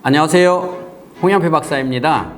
안녕하세요. 홍영표 박사입니다.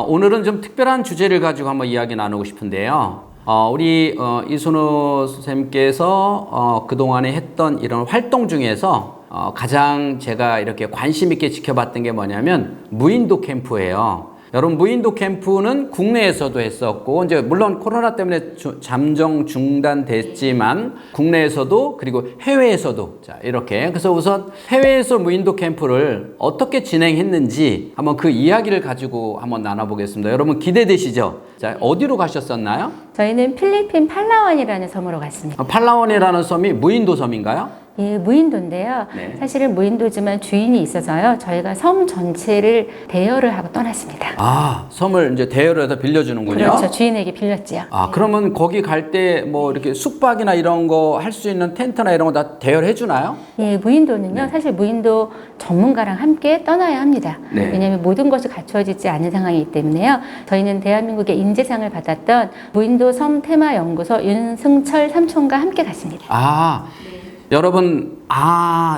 오늘은 좀 특별한 주제를 가지고 한번 이야기 나누고 싶은데요. 우리 이순우 선생님께서 그동안에 했던 이런 활동 중에서 가장 제가 이렇게 관심 있게 지켜봤던 게 뭐냐면 무인도 캠프예요. 여러분, 무인도 캠프는 국내에서도 했었고, 이제 물론 코로나 때문에 잠정 중단됐지만 국내에서도 그리고 해외에서도, 자, 이렇게. 그래서 우선 해외에서 무인도 캠프를 어떻게 진행했는지 한번 그 이야기를 가지고 한번 나눠보겠습니다. 여러분 기대되시죠? 자, 어디로 가셨었나요? 저희는 필리핀 팔라완이라는 섬으로 갔습니다. 팔라완이라는 섬이 무인도 섬인가요? 예, 무인도인데요. 네. 사실은 무인도지만 주인이 있어서요. 저희가 섬 전체를 대여를 하고 떠났습니다. 섬을 이제 대여를 해서 빌려주는군요. 그렇죠. 주인에게 빌렸지요. 그러면 거기 갈 때 뭐 이렇게 숙박이나 이런 거 할 수 있는 텐트나 이런 거 다 대여를 해주나요? 예, 무인도는요. 사실 무인도 전문가랑 함께 떠나야 합니다. 네. 왜냐하면 모든 것이 갖추어지지 않은 상황이기 때문에요. 저희는 대한민국의 인재상을 받았던 무인도 섬 테마 연구소 윤승철 삼촌과 함께 갔습니다. 여러분,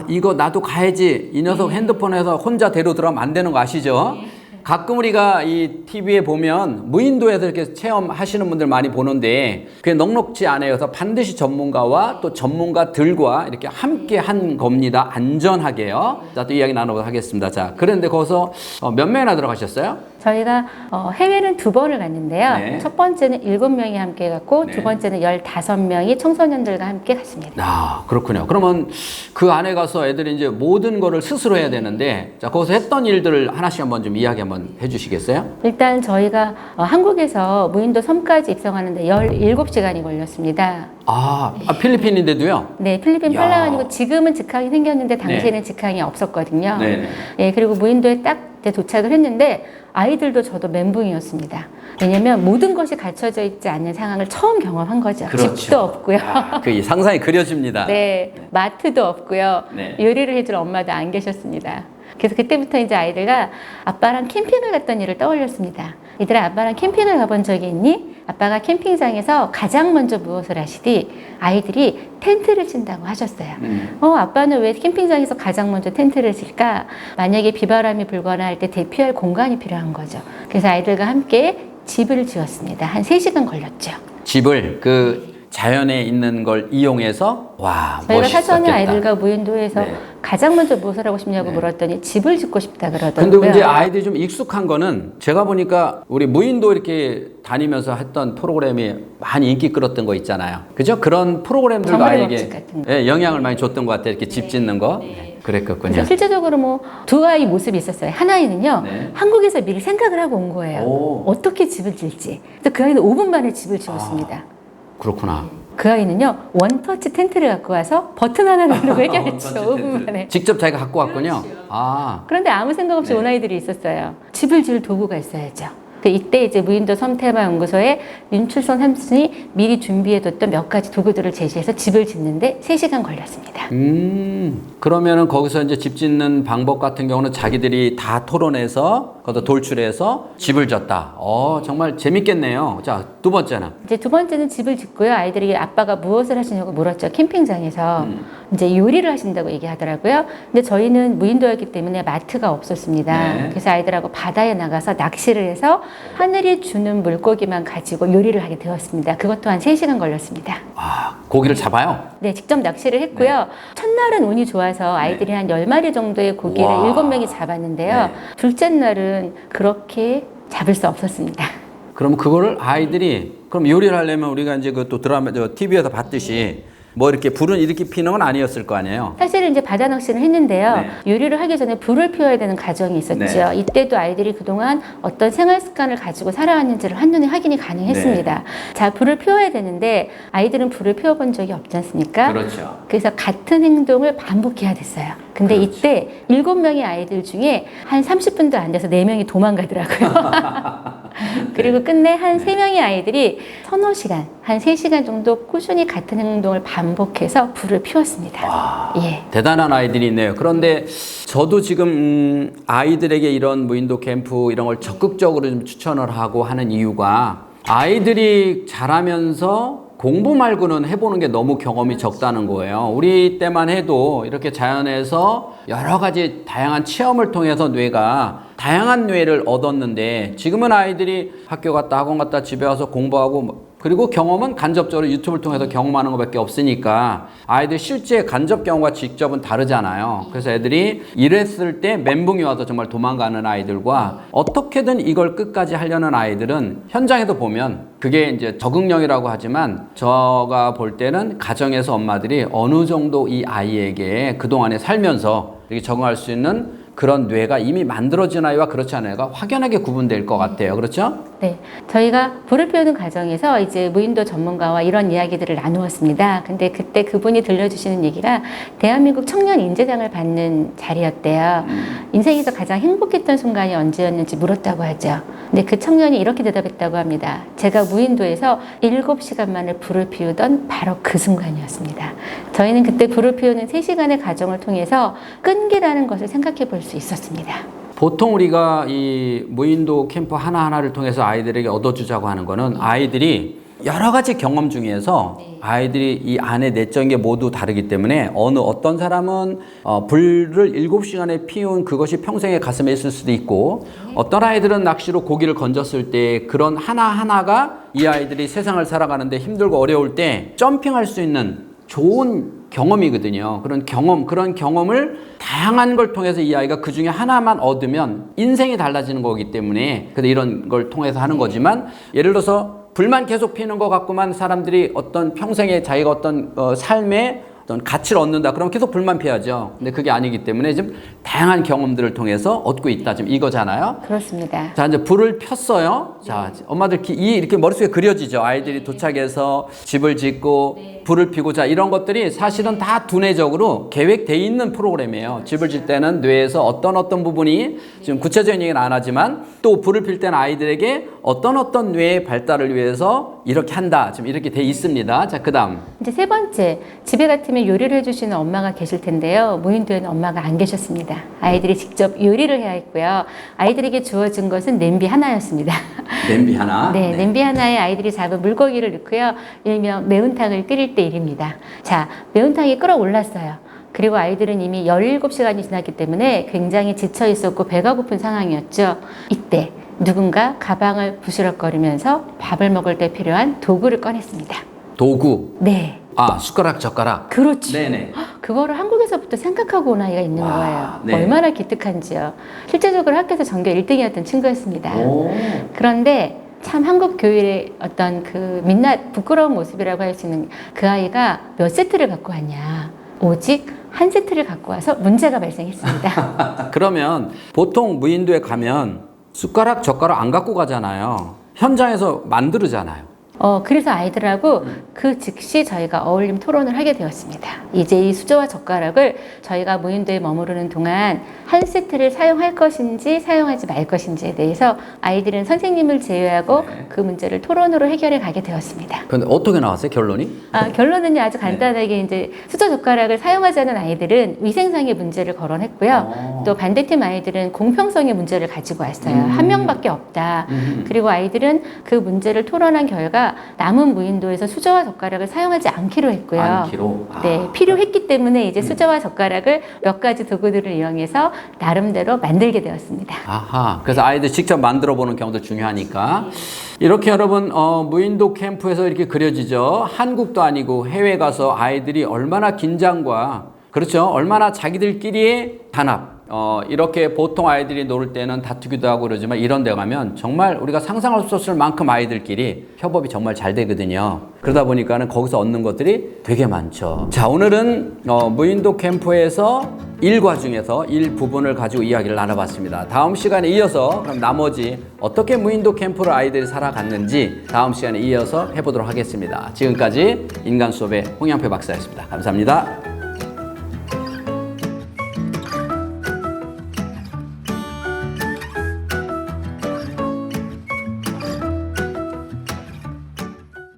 이거 나도 가야지. 이 녀석 핸드폰에서 혼자 데리고 들어가면 안 되는 거 아시죠? 가끔 우리가 이 TV에 보면 무인도에서 이렇게 체험하시는 분들 많이 보는데 그게 넉넉지 않아요. 그래서 반드시 전문가와 또 전문가들과 이렇게 함께 한 겁니다. 안전하게요. 자, 또 이야기 나눠보도록 하겠습니다. 자, 그런데 거기서 몇 명이나 들어가셨어요? 저희가 해외는 2번을 갔는데요. 네. 첫 번째는 7명이 함께 갔고 네. 두 번째는 15명이 청소년들과 함께 갔습니다. 그렇군요. 그러면 그 안에 가서 애들이 이제 모든 거를 스스로 해야 되는데, 자, 거기서 했던 일들을 하나씩 한번 좀 이야기 한번 해주시겠어요? 일단 저희가 한국에서 무인도 섬까지 입성하는데 17시간이 걸렸습니다. 필리핀인데도요? 네, 필리핀 이야. 팔라완이고 지금은 직항이 생겼는데 당시에는 직항이 없었거든요. 네. 예, 그리고 무인도에 딱 도착을 했는데 아이들도 저도 멘붕이었습니다. 왜냐면 모든 것이 갖춰져 있지 않는 상황을 처음 경험한 거죠. 그렇죠. 집도 없고요. 그 상상이 그려집니다. 네, 마트도 없고요. 네. 요리를 해줄 엄마도 안 계셨습니다. 그래서 그때부터 이제 아이들과 아빠랑 캠핑을 갔던 일을 떠올렸습니다. 얘들아, 아빠랑 캠핑을 가본 적이 있니? 아빠가 캠핑장에서 가장 먼저 무엇을 하시디? 아이들이 텐트를 친다고 하셨어요. 아빠는 왜 캠핑장에서 가장 먼저 텐트를 칠까? 만약에 비바람이 불거나 할 때 대피할 공간이 필요한 거죠. 그래서 아이들과 함께 집을 지었습니다. 한 3시간 걸렸죠. 집을 자연에 있는 걸 이용해서 저희가 사전에 멋있었겠다. 아이들과 무인도에서 네. 가장 먼저 무엇을 하고 싶냐고 물었더니 집을 짓고 싶다 그러더라고요. 근데 이제 아이들이 좀 익숙한 거는 제가 보니까 우리 무인도 이렇게 다니면서 했던 프로그램이 많이 인기 끌었던 거 있잖아요. 그죠? 그런 프로그램들도 정글의 아이에게 법칙 같은 거. 예, 영향을 많이 줬던 것 같아요. 이렇게 집 짓는 거. 그랬겠군요. 그래서 실제적으로 두 아이 모습이 있었어요. 한 아이는요, 네. 한국에서 미리 생각을 하고 온 거예요. 어떻게 집을 질지. 그래서 그 아이는 5분 만에 집을 지었습니다. 그렇구나. 그 아이는요, 원터치 텐트를 갖고 와서 버튼 하나 누르고 해결했죠. 5분 만에. 직접 자기가 갖고 왔군요. 그런데 아무 생각 없이 온 아이들이 있었어요. 집을 지을 도구가 있어야죠. 이때 이제 무인도 섬테마 연구소에 윤출선 삼촌이 미리 준비해뒀던 몇 가지 도구들을 제시해서 집을 짓는데 3시간 걸렸습니다. 그러면은 거기서 이제 집 짓는 방법 같은 경우는 자기들이 다 토론해서 거기다 돌출해서 집을 졌다. 정말 재밌겠네요. 자, 두 번째는. 이제 두 번째는 집을 짓고요. 아이들이 아빠가 무엇을 하시냐고 물었죠. 캠핑장에서. 이제 요리를 하신다고 얘기하더라고요. 근데 저희는 무인도였기 때문에 마트가 없었습니다. 네. 그래서 아이들하고 바다에 나가서 낚시를 해서 하늘이 주는 물고기만 가지고 요리를 하게 되었습니다. 그것도 한 3시간 걸렸습니다. 고기를 잡아요? 네, 직접 낚시를 했고요. 첫날은 운이 좋아서 아이들이 한 10마리 정도의 고기를 와. 7명이 잡았는데요. 네. 둘째 날은 그렇게 잡을 수 없었습니다. 그럼 그거를 아이들이 그럼 요리를 하려면 우리가 이제 또 드라마 TV에서 봤듯이 뭐 이렇게 불은 이렇게 피는 건 아니었을 거 아니에요. 사실은 이제 바다 낚시를 했는데요. 네. 요리를 하기 전에 불을 피워야 되는 과정이 있었죠. 네. 이때도 아이들이 그동안 어떤 생활 습관을 가지고 살아왔는지를 한눈에 확인이 가능했습니다. 자, 불을 피워야 되는데 아이들은 불을 피워본 적이 없지 않습니까? 그렇죠. 그래서 같은 행동을 반복해야 됐어요. 근데 이때 7명의 아이들 중에 한 30분도 안 돼서 4명이 도망가더라고요. 그리고 끝내 한 3명의 아이들이 서너 시간, 한 3시간 정도 꾸준히 같은 행동을 반복해서 불을 피웠습니다. 예. 대단한 아이들이 있네요. 그런데 저도 지금 아이들에게 이런 무인도 캠프 이런 걸 적극적으로 좀 추천을 하고 하는 이유가 아이들이 자라면서 공부 말고는 해보는 게 너무 경험이 적다는 거예요. 우리 때만 해도 이렇게 자연에서 여러 가지 다양한 체험을 통해서 뇌가 다양한 뇌를 얻었는데 지금은 아이들이 학교 갔다 학원 갔다 집에 와서 공부하고 그리고 경험은 간접적으로 유튜브를 통해서 경험하는 것밖에 없으니까 아이들 실제 간접 경험과 직접은 다르잖아요. 그래서 애들이 이랬을 때 멘붕이 와서 정말 도망가는 아이들과 어떻게든 이걸 끝까지 하려는 아이들은 현장에도 보면 그게 이제 적응력이라고 하지만 제가 볼 때는 가정에서 엄마들이 어느 정도 이 아이에게 그동안에 살면서 이렇게 적응할 수 있는 그런 뇌가 이미 만들어진 아이와 그렇지 않은 아이가 확연하게 구분될 것 같아요. 그렇죠? 네. 저희가 불을 피우는 과정에서 이제 무인도 전문가와 이런 이야기들을 나누었습니다. 근데 그때 그분이 들려주시는 얘기가 대한민국 청년 인재상을 받는 자리였대요. 인생에서 가장 행복했던 순간이 언제였는지 물었다고 하죠. 근데 그 청년이 이렇게 대답했다고 합니다. 제가 무인도에서 7시간만을 불을 피우던 바로 그 순간이었습니다. 저희는 그때 불을 피우는 3시간의 과정을 통해서 끈기라는 것을 생각해 볼 수 있었습니다. 보통 우리가 이 무인도 캠프 하나하나를 통해서 아이들에게 얻어주자고 하는 거는 아이들이 여러 가지 경험 중에서 아이들이 이 안에 내적인 게 모두 다르기 때문에 어떤 사람은 불을 7시간에 피운 그것이 평생의 가슴에 있을 수도 있고 어떤 아이들은 낚시로 고기를 건졌을 때 그런 하나하나가 이 아이들이 세상을 살아가는데 힘들고 어려울 때 점핑할 수 있는 좋은 경험이거든요. 그런 경험을 다양한 걸 통해서 이 아이가 그 중에 하나만 얻으면 인생이 달라지는 거기 때문에 그래서 이런 걸 통해서 하는 거지만 예를 들어서 불만 계속 피는 것 같고만 사람들이 어떤 평생에 자기가 어떤 삶에 어떤 가치를 얻는다. 그럼 계속 불만 피하죠. 근데 그게 아니기 때문에 지금 다양한 경험들을 통해서 얻고 있다. 지금 이거잖아요. 그렇습니다. 자, 이제 불을 폈어요. 자, 엄마들 이렇게 머릿속에 그려지죠. 아이들이 도착해서 집을 짓고 불을 피고 자, 이런 것들이 사실은 다 두뇌적으로 계획되어 있는 프로그램이에요. 집을 질 때는 뇌에서 어떤 부분이 지금 구체적인 얘기는 안 하지만 또 불을 필 때는 아이들에게 어떤 뇌의 발달을 위해서 이렇게 한다. 지금 이렇게 돼 있습니다. 자, 그다음. 이제 세 번째, 집에 같으면 요리를 해주시는 엄마가 계실 텐데요. 무인도에는 엄마가 안 계셨습니다. 아이들이 직접 요리를 해야 했고요. 아이들에게 주어진 것은 냄비 하나였습니다. 냄비 하나? 네, 냄비 하나에 아이들이 잡은 물고기를 넣고요. 일명 매운탕을 끓일 때 일입니다. 자, 매운탕이 끓어올랐어요. 그리고 아이들은 이미 17시간이 지났기 때문에 굉장히 지쳐 있었고 배가 고픈 상황이었죠. 이때 누군가 가방을 부스럭거리면서 밥을 먹을 때 필요한 도구를 꺼냈습니다. 도구? 네. 아, 숟가락, 젓가락. 그렇죠. 네네. 그거를 한국에서부터 생각하고 온 아이가 있는 거예요. 네. 얼마나 기특한지요. 실제적으로 학교에서 전교 1등이었던 친구였습니다. 오. 그런데 참 한국 교육의 어떤 그 민낯 부끄러운 모습이라고 할 수 있는 그 아이가 몇 세트를 갖고 왔냐. 오직 한 세트를 갖고 와서 문제가 발생했습니다. 그러면 보통 무인도에 가면 숟가락, 젓가락 안 갖고 가잖아요. 현장에서 만들잖아요. 그래서 아이들하고 그 즉시 저희가 어울림 토론을 하게 되었습니다. 이제 이 수저와 젓가락을 저희가 무인도에 머무르는 동안 한 세트를 사용할 것인지 사용하지 말 것인지에 대해서 아이들은 선생님을 제외하고 그 문제를 토론으로 해결해 가게 되었습니다. 그런데 어떻게 나왔어요, 결론이? 결론은 아주 간단하게 이제 수저 젓가락을 사용하지 않은 아이들은 위생상의 문제를 거론했고요. 또 반대팀 아이들은 공평성의 문제를 가지고 왔어요. 한 명밖에 없다. 그리고 아이들은 그 문제를 토론한 결과 남은 무인도에서 수저와 젓가락을 사용하지 않기로 했고요. 않기로? 네, 필요했기 때문에 이제 수저와 젓가락을 몇 가지 도구들을 이용해서 나름대로 만들게 되었습니다. 아하. 그래서 아이들 직접 만들어 보는 경우도 중요하니까. 이렇게 여러분, 무인도 캠프에서 이렇게 그려지죠. 한국도 아니고 해외 가서 아이들이 얼마나 긴장과, 그렇죠. 얼마나 자기들끼리의 단합. 이렇게 보통 아이들이 놀 때는 다투기도 하고 그러지만 이런 데 가면 정말 우리가 상상할 수 없을 만큼 아이들끼리 협업이 정말 잘 되거든요. 그러다 보니까는 거기서 얻는 것들이 되게 많죠. 자, 오늘은 무인도 캠프에서 일과 중에서 일부분을 가지고 이야기를 나눠봤습니다. 다음 시간에 이어서 그럼 나머지 어떻게 무인도 캠프를 아이들이 살아갔는지 다음 시간에 이어서 해보도록 하겠습니다. 지금까지 인간 수업의 홍양표 박사였습니다. 감사합니다.